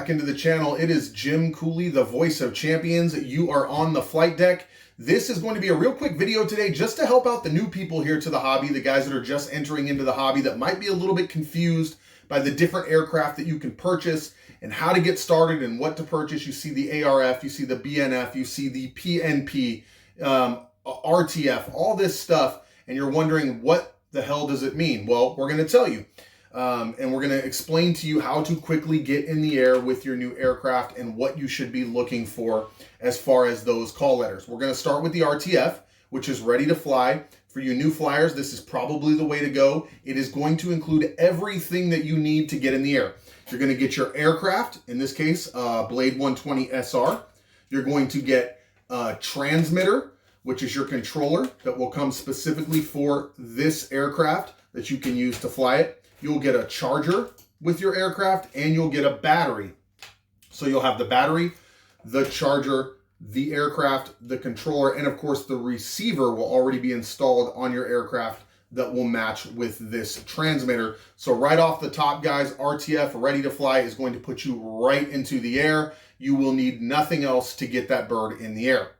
back into the channel. It is Jim Cooley, the voice of champions. You are on the flight deck. This is going to be a real quick video today just to help out the new people here to the hobby, the guys that are just entering into the hobby that might be a little bit confused by the different aircraft that you can purchase and how to get started and what to purchase. You see the ARF, you see the BNF, you see the PNP, RTF, all this stuff, and you're wondering what the hell does it mean? Well, we're going to tell you. And we're going to explain to you how to quickly get in the air with your new aircraft and what you should be looking for as far as those call letters. We're going to start with the RTF, which is ready to fly. For you new flyers, this is probably the way to go. It is going to include everything that you need to get in the air. You're going to get your aircraft, in this case, Blade 120 SR. You're going to get a transmitter, which is your controller that will come specifically for this aircraft that you can use to fly it. You'll get a charger with your aircraft and you'll get a battery. So you'll have the battery, the charger, the aircraft, the controller, and of course the receiver will already be installed on your aircraft that will match with this transmitter. So right off the top, guys, RTF ready to fly is going to put you right into the air. You will need nothing else to get that bird in the air.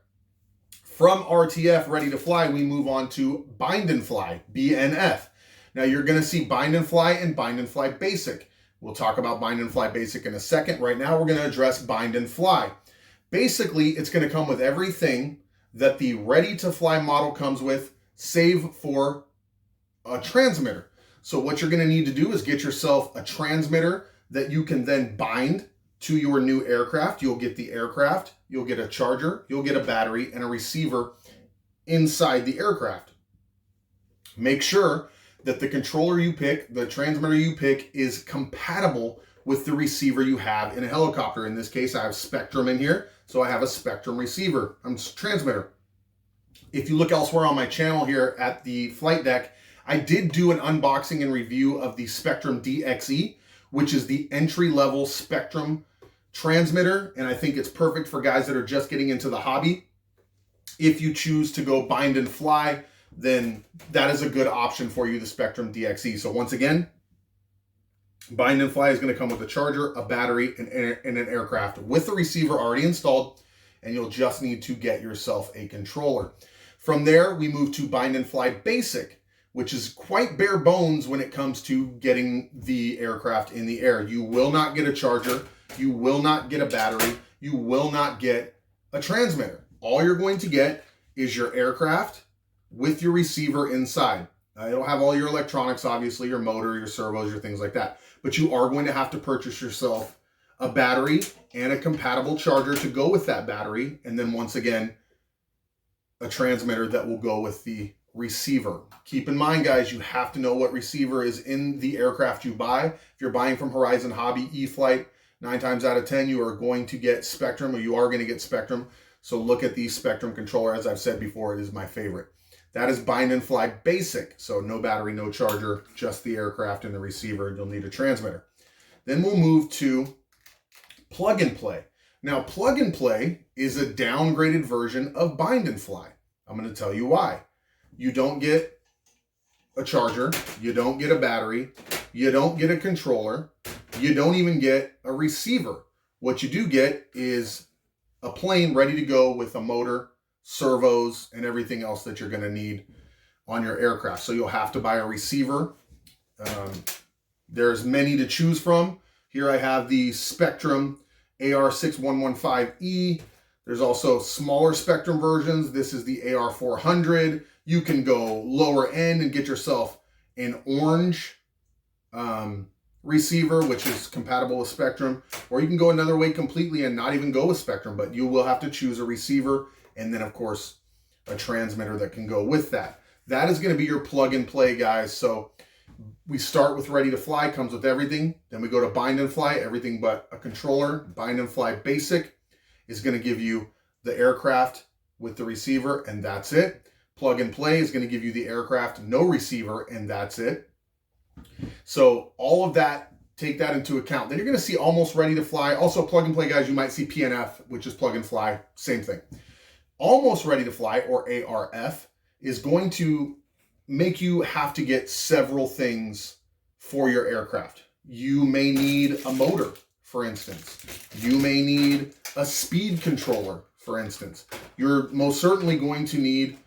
From RTF ready to fly, we move on to Bind and Fly, BNF. Now you're going to see Bind and Fly and Bind and Fly Basic. We'll talk about Bind and Fly Basic in a second. Right now we're going to address Bind and Fly. Basically, it's going to come with everything that the ready to fly model comes with, save for a transmitter. So what you're going to need to do is get yourself a transmitter that you can then bind to your new aircraft. You'll get the aircraft, you'll get a charger, you'll get a battery and a receiver inside the aircraft. Make sure that the controller you pick, the transmitter you pick, is compatible with the receiver you have in a helicopter. In this case, I have Spectrum in here, so I have a Spectrum receiver, transmitter. If you look elsewhere on my channel here at the flight deck, I did do an unboxing and review of the Spectrum DXE, which is the entry-level Spectrum transmitter, and I think it's perfect for guys that are just getting into the hobby. If you choose to go Bind and Fly, then that is a good option for you, the Spectrum DXE. So once again, Bind and Fly is going to come with a charger, a battery, and an aircraft with the receiver already installed, and you'll just need to get yourself a controller. From there, we move to Bind and Fly Basic, which is quite bare bones when it comes to getting the aircraft in the air. You will not get a charger, you will not get a battery, you will not get a transmitter. All you're going to get is your aircraft with your receiver inside. It'll have all your electronics, obviously, your motor, your servos, your things like that. But you are going to have to purchase yourself a battery and a compatible charger to go with that battery. And then once again, a transmitter that will go with the receiver. Keep in mind, guys, you have to know what receiver is in the aircraft you buy. If you're buying from Horizon Hobby E-Flight, 9 times out of 10, you are going to get Spectrum, or you are going to get Spectrum. So look at the Spectrum controller. As I've said before, it is my favorite. That is Bind and Fly Basic. So no battery, no charger, just the aircraft and the receiver. You'll need a transmitter. Then we'll move to Plug and Play. Now, Plug and Play is a downgraded version of Bind and Fly. I'm going to tell you why. You don't get a charger. You don't get a battery. You don't get a controller. You don't even get a receiver. What you do get is a plane ready to go with a motor, servos, and everything else that you're going to need on your aircraft. So you'll have to buy a receiver. There's many to choose from. Here I have the Spectrum AR6115E. There's also smaller Spectrum versions. This is the AR400. You can go lower end and get yourself an orange receiver, which is compatible with Spectrum, or you can go another way completely and not even go with Spectrum, but you will have to choose a receiver and then, of course, a transmitter that can go with that. That is going to be your Plug and Play, guys. So we start with Ready to Fly, comes with everything. Then we go to Bind and Fly, everything but a controller. Bind and Fly Basic is going to give you the aircraft with the receiver, and that's it. Plug and Play is going to give you the aircraft, no receiver, and that's it. So all of that, take that into account. Then you're going to see Almost Ready to Fly. Also, Plug and Play, guys, you might see PNF, which is Plug and Fly, same thing. Almost Ready to Fly, or ARF, is going to make you have to get several things for your aircraft. You may need a motor for instance. You may need a speed controller, for instance. You're most certainly going to need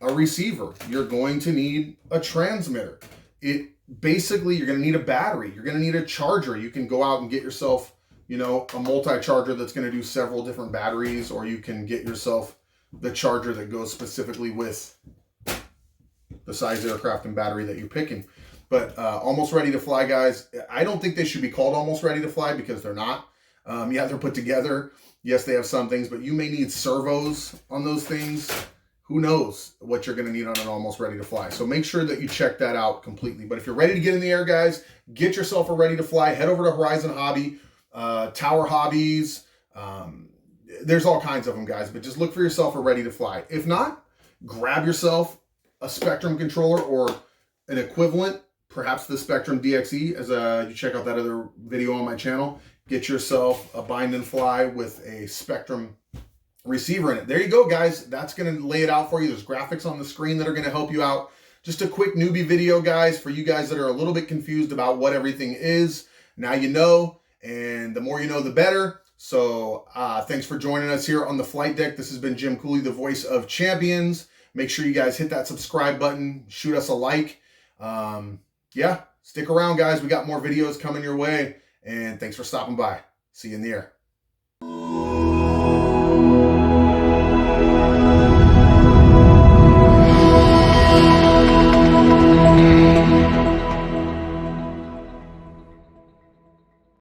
a receiver. You're going to need a transmitter. Basically, you're going to need a battery. You're going to need a charger. You can go out and get yourself, you know, a multi-charger that's going to do several different batteries, or you can get yourself the charger that goes specifically with the size aircraft and battery that you're picking. But almost ready to fly, guys. I don't think they should be called almost ready to fly, because they're not. Yeah, they're put together. Yes, they have some things, but you may need servos on those things. Who knows what you're going to need on an almost ready to fly. So make sure that you check that out completely. But if you're ready to get in the air, guys, get yourself a ready to fly. Head over to Horizon Hobby, Tower Hobbies. There's all kinds of them, guys, but just look for yourself a ready to fly. If not, grab yourself a Spectrum controller or an equivalent, perhaps the Spectrum DXE, as you check out that other video on my channel. Get yourself a bind and fly with a Spectrum receiver in it. There you go, guys. That's going to lay it out for you. There's graphics on the screen that are going to help you out. Just a quick newbie video, guys, for you guys that are a little bit confused about what everything is. Now you know, and the more you know, the better. So thanks for joining us here on the flight deck. This has been Jim Cooley, the voice of champions. Make sure you guys hit that subscribe button, shoot us a like. Yeah, stick around, guys. We got more videos coming your way, and thanks for stopping by. See you in the air.